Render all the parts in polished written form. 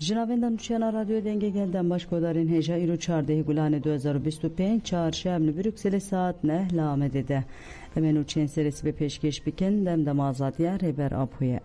Jinavenda Nuşana Radyo Denge Gelden Başkodarın Heja İru Çardehi Gulane 2025 Çarşemli Brükseli saat ne lamedede. Hemen uçen serisi ve peşkeş biken dem azadiye reber apuye.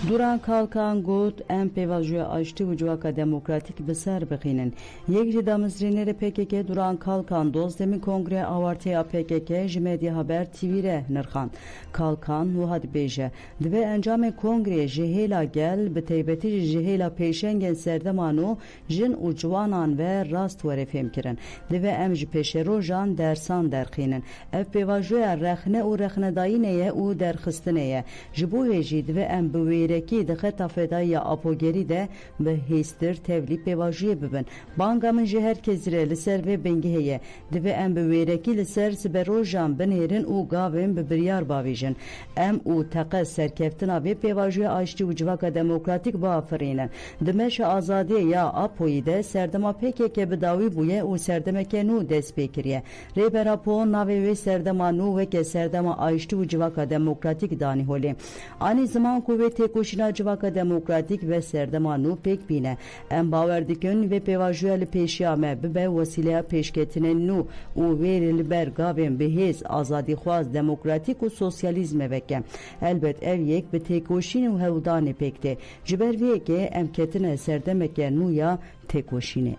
Duran kalkan gut em pevajuya açtı ucuvaka demokratik beser bekinin. Yek damızrinere PKK duran kalkan dozdemin kongre avartaya PKK jimedya haber TV're nırkan. Kalkan nuhad beje. Dve encame kongre jehela gel beteybeti jehela peşengen serdemanu jin ucuvanan ve rast vere femkirin. Dve emj peşerojan dersan derkinin. Ev pevajuya rehne u rehne dayineye u derkhistineye. Jibu heji dve em buvere ki dixeta fedaya apogeri de ve histir tevli pevajiye bibin. Bangamın ji herkes li ser ve bengiheye. Dibe em bevereki li ser siberojan binherin u gavin bibiryar bavijin. Em u teqe serkeftina ve pevajiye açtı ucvaka demokratik bafirinin. Dimeşe azadiye ya apoyi de serdema PKK bidavi buye u serdemeke nu despekiriye. Reber apo nave ve serdema nu ve ke serdema açtı ucvaka demokratik dani holi. Ani zaman kuvveti koşuna civaka demokratik ve serdemanu pek bine. Em baverdikin ve pevajuyeli peşiyame bibe vesileye peşketine nu u verili bergavin behez azadi khwaz demokratik u sosyalizme veke. Elbet ev yek be tekoşini hevdani pekte. Ciber veke em ketine serdemeke nu ya tekoşini.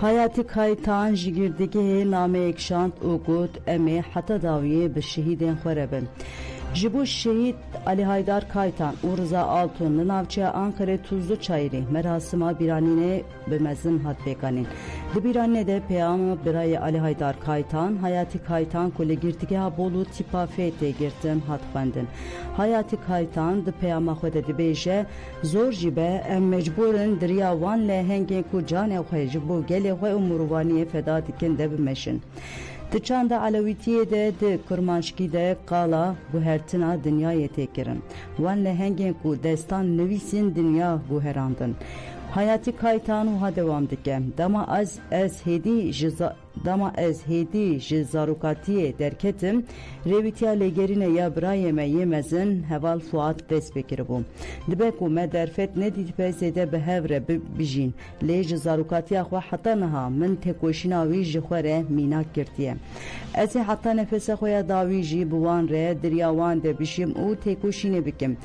Hayati kaytan jigirdeki name ekşant ugut emi hata daviye bir şehiden xorabın. Jibu şehit Ali Haydar Kaytan Urza Altunlu navçaya Ankara Tuzlu Çayri merasıma biranine bemezin hatbekanin. Bu biranede peyamı birayı Ali Haydar Kaytan Hayati Kaytan kule girtike bolu tipa fete girtim hatbandın. Hayati Kaytan de peyama xwede dibeje zor jibe em mecburen diriya van le hengen ku cane xwe jibu gele xwe umurvaniye feda dikin de bimeşin. Dıçanda Alavitiye de Kurmanşki de Kala bu hertina dünyaya tekirin. Vanle hengen ku destan nevisin dünya bu herandın. Hayati kaytanu ha devam dike. Dama ez hedi jizarukatiye derketim. Revitiya legerine ya brayeme yemezin heval fuat desbekir bu. Dibeku mederfet ne ditpezede behevre bijin. Le jizarukatiya xwa hatta naha min tekoşina vi jixwere minak girtiye. Ez hatta nefese xoya davi ji buwan re diryawan de bişim u tekoşine bikim.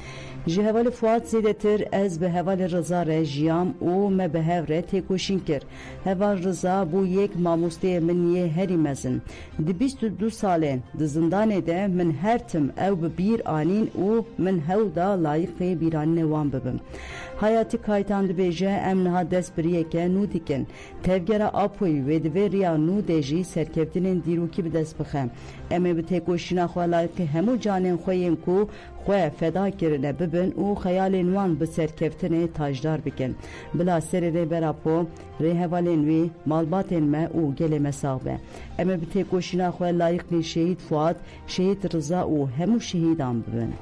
Ji hevali fuat zedetir ez be hevali rıza re jiyam u me behevre tekoşin kir. Heval rıza bu yek mamusteye min ye herimezin. Di 22 salen di zindanede min her tim ev bir anin u min hevda layık ve bir anne wan bibim. Hayati kaytan dibeje emniha desbriyeke nu dikin. Tevgera apoy ve diveriya nu deji serkevtinin diruki bi desbixem. Eme bi tekoşina xwa layık hemu canen xweyên ku xwe feda kirine bibin u xeyalên wan bi serkevtine tajdar bikin. Bila serê berapo rehevalên wî malbatên me û gelê me sağ be. Em ê bi têkoşîna xwe layıqî şehîd Fuat, şehîd Rıza û hemû şehîdan bibin.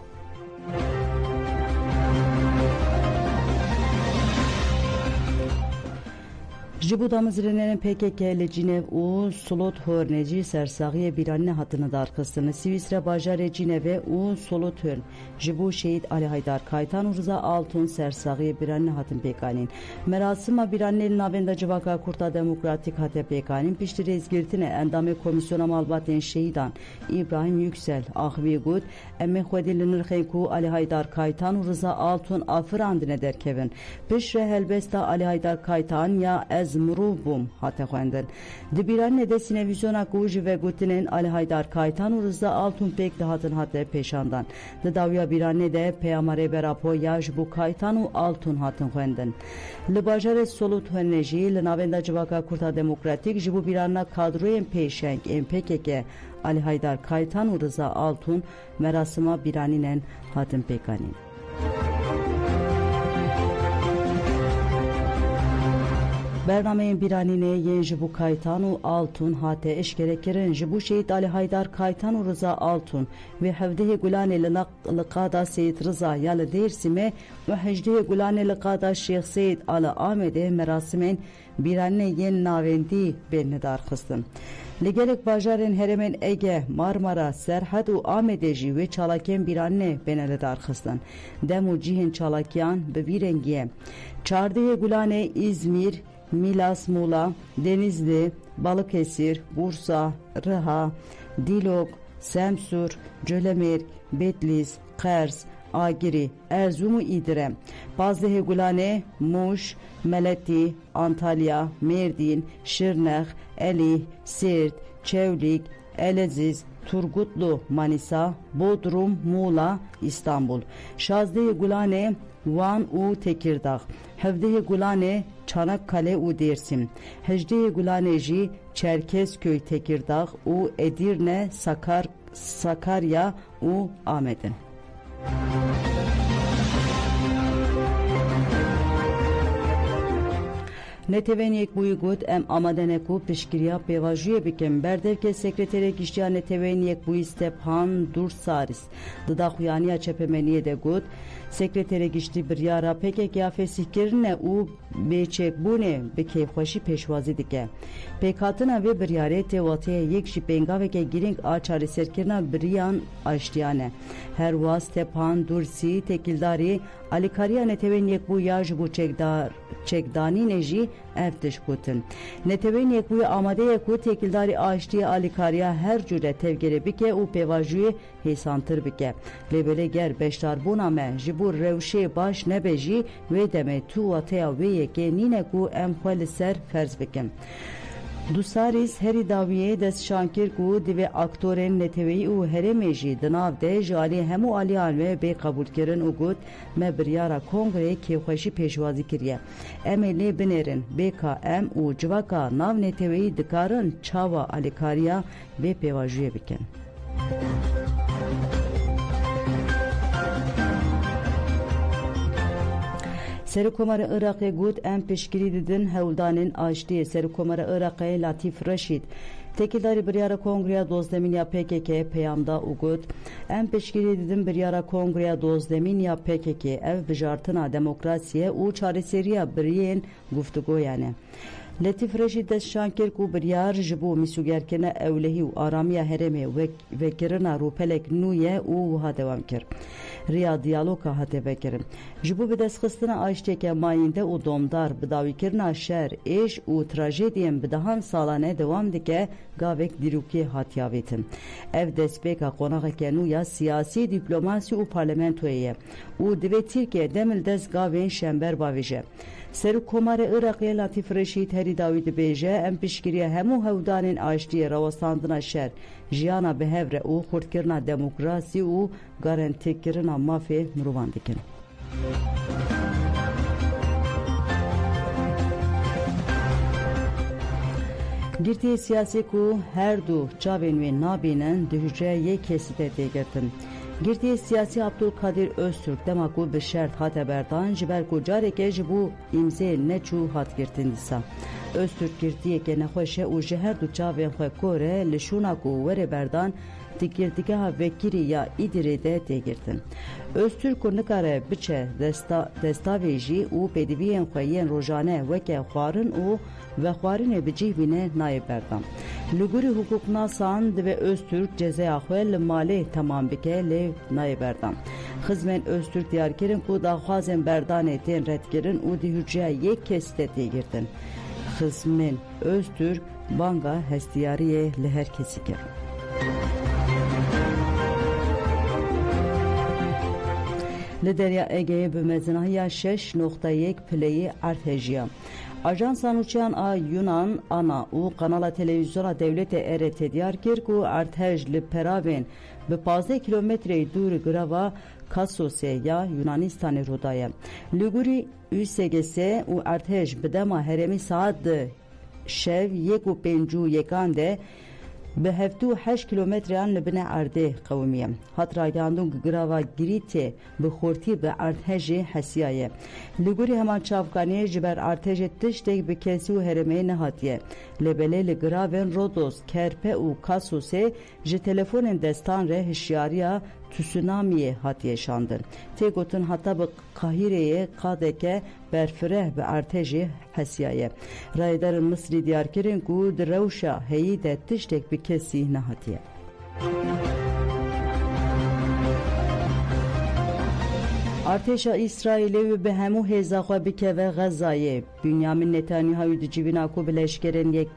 Jibu damızrinin PKK Cinev u Solot Hörneci sersagiye bir anne hatını darkısını Sivisre Bajare Cineve u Solot Hörn Jibu şehit Ali Haydar Kaytan Rıza Altun sersagiye bir anne hatın pekanin merasıma bir annenin avenda civaka kurta demokratik hate pekanin piştiri ezgirtine endame komisyona malbaten şehidan İbrahim Yüksel Ahvi Gud emme xwedilinir xeyku Ali Haydar Kaytan Rıza Altun afirandine derkevin pişre helbesta Ali Haydar Kaytan ya ez murubum hata xwendin. Dibiran de sinevizyona kuji ve gutinin Ali Haydar Kaytan Rıza Altun pek dahatın hata peşandan. Davya birane de peyamare berapo yaj bu Kaytan u Altun hatın xwendin. Li bajare Solut Hörneci li navenda civaka kurta demokratik jibu biranna kadroyen peşenk PKK Ali Haydar Kaytan Rıza Altun merasıma biraninen hatın pekanin. Bername biranine yen jibu Kaytan u Altun hate eşkerekirin jibu Şehit Ali Haydar Kaytan u Rıza Altun ve hevdehi gulane liqada Seyit Rıza yalı Dersime ve hecdehi gulane liqada Şeyh Seyit Ali Ahmed'e merasimin biranine yen navendi benedar kıstın. Ligerek bajarın heremen Ege, Marmara, Serhat u Ahmedeji ve Çalaken biranine benedar kıstın. Demu cihin Çalakyan bevirengiye. Çardıhe gulane İzmir, Milas, Muğla, Denizli, Balıkesir, Bursa, Rıha, Dilok, Semsur, Cölemir, Betlis, Kars, Agiri, Erzurum, İdire, Pazdehe Gulane, Muş, Meleti, Antalya, Merdin, Şırnak, Elih, Siirt, Çevlik, Eleziz, Turgutlu, Manisa, Bodrum, Muğla, İstanbul. Şazdehe Gulane, Van u Tekirdağ, Hevdehe Gulane, Çanakkale u Dersim, Hecdehe Gulaneji, Çerkezköy, Tekirdağ u Edirne, Sakarya u Ahmet'in. Neteveniyek buyugut em amadeneku pişkiriya pevajuye bikim berdevke sekretere giştiya neteveniyek buyi Stephan Dursaris dıda xuyaniya çepemeniye de gut sekretere gişti bir yara pekek ya fesihkirine u beçek bune be keyfxoşi peşvazi dike pekatına ve bir yare tevatiye yek jî pengaveke giring a çareserkirina biriyan aştiyane her wa Stephan Dursi tekildari alikariya neteveniyek bu yaj bu çekdani neji evtiş kutin. Neteveniyek bu amade ku tekildari aştiye alikariya her cüre tevgere bike u pevajuye hesantır bike. Lebele ger beştar buname jibur revşe baş nebeji ve deme tu ateya ve yeke nine ku emxwel ser ferz bikim. Dusaris heri daviye dest şankir ku dive aktoren neteveyi u heremeji dınav de jali hemu aliyan ve be kabul kirin u gut me biryara kongre kevxeşi peşvazi kiriye. Emeli binerin beka em u civaka nav neteveyi dikarın çava alikariya ve pevajuye bikin. Serokkomarı Irak'e gut em peşkiri didin hevldanın açtığı Serokkomarı Irak'e Latif Reşid tekildari biryara kongreya dozdemin ya PKK peyamda ugut em peşkiri didin biryara kongreya dozdemin ya PKK ev bijartına demokrasiye u çareseriya biriyen guftugo yani. Latif Reşid dest şankir ku biryar jibu misugerkene evlehi u aramiya hereme ve kirina rupelek nuye u vuha devam kir. Riya diyaloga hate vekirim. Jibu bi destxistina aşteke mayinde u domdar bidawikirina şer eş u trajediyen bidahan salane devam dike gavek diruki hatiyavetin. Ev destbeka qonaqeke nuya siyasi diplomasi u parlamentoye u dive Türkiye demil dest gaven şember bavije. Serokkomarı Irak'e Latif Reşid heri Davidi beje em pişkiriye hemu hevdanın aştiye ravastandına şer jiyana behevre u xurtkirina demokrasi u garantikirina mafe mruvan dikin. Girtiye siyasi ku her du çavên ve nabînin dihüce yê kesite têgirtin. Girtiye siyasi Abdülkadir Öztürk demaku bi şert hate berdan ji ber ku careke ji bu imzê neçû hat girtin dîsa. Öztürk girtiyeke nexweşe û ji her du çavên xwe kore li şûna ku were berdan tigirtîgeha vekirî ya İdîrê de têgirtin. Öztürk ku nikare biçe destavê jî û pêdiviyên xwe yên rojane weke xwarin û vexwarinê bi cih bîne nayê berdan. Li gurî hukuknasan divê Öztürk cezeya xwe li malê temam bike lê nayê berdan. Xizmên Öztürk diyar kirin ku daxwazên berdanê tên redkirin û di hücreya yek kesî têgirtin. Xizmên Öztürk banga hestiyariyê li her kesî kir. Li Derya Ege'ye bi mezinahiya 6.1 pileyê artêjiya. Ajansa nûçeyan a Yunan ana û kanala televizyona devletê ere diyar kir ku artej li peravên bi 15 kilometreyê dûr girava Kassosê ya Yunanistanê rodaye. Li gurî USGS û artej bi dema heremî saat di şev 1.5 de به 78 کیلومتریان لبنه ارده قومیه هات راگاندون گراوا گریته به خورتی به ارتش حسیایه لگوری همان چافکانی جبر ارتش تشتک به کسی و هرمه نهاتیه لبله لگراون رودوس کرپه و کاسوسه جه تلفون دستان ره هشیاریا تسونامی هاتیه شاندن تی گوتن حتی به قاهره قادکه برفره به ارتش حسیایه رایدار مصری دیار کرن که در روشا هیی ده تشتک به کسی نهاتیه ارتشا اسرائیلی به همو هزاخوا بکه و غزایه بنیامین نتانیاهو دی جیوینا کو بلشکرن یک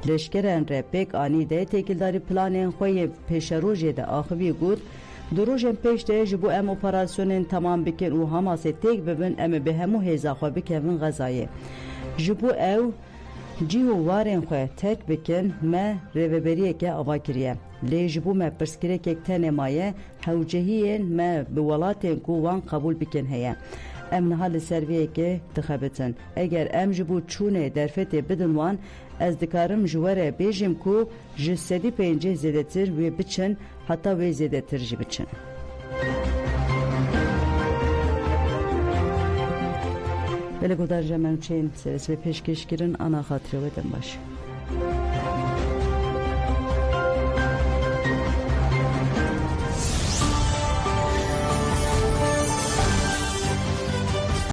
لشکرن ره پک آنی ده تکیلداری پلانین خوی پیش روژه ده آخوی گود دو روژن پیش ده جبو ام اپراسیونن تمام بکن و حماس تک ببن ام به همو هزاخوا بکه و غزایه جبو او جیو وارن خواه تک بکن ما روبریه که آوا کریه لیجبو ما پرسکره که تنمایه حوجهین ما بولاتین کووان قبول بکن هیا ام نهال سرویه که تخبتن اگر ام جبو چونه درفت بدنوان از دکارم جواره بیجم کو جسدی پینجه زیده تر و بچن حتی و زیده تر جی بچن بله گودار جمعن چین سرس و پیشکش کرن آنا خاطره ودن باشه